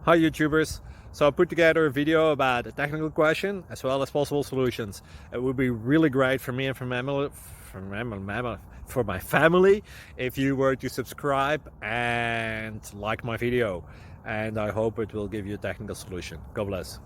Hi YouTubers! So I put together a video about a technical question as well as possible solutions. It would be really great for me and for my family if you were to subscribe and like my video, and I hope it will give you a technical solution. God bless.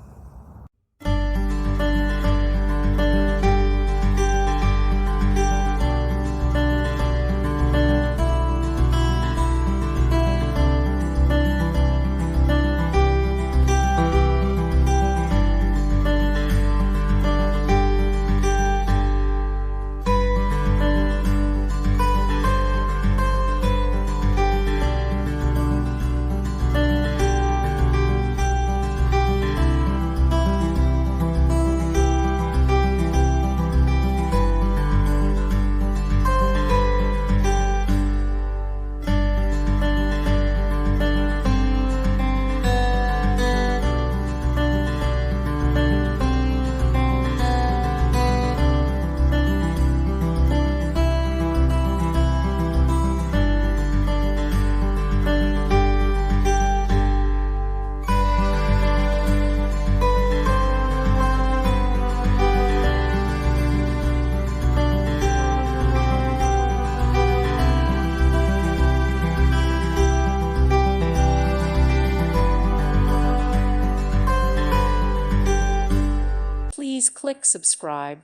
Please click subscribe.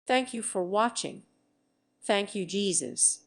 Thank you for watching. Thank you, Jesus.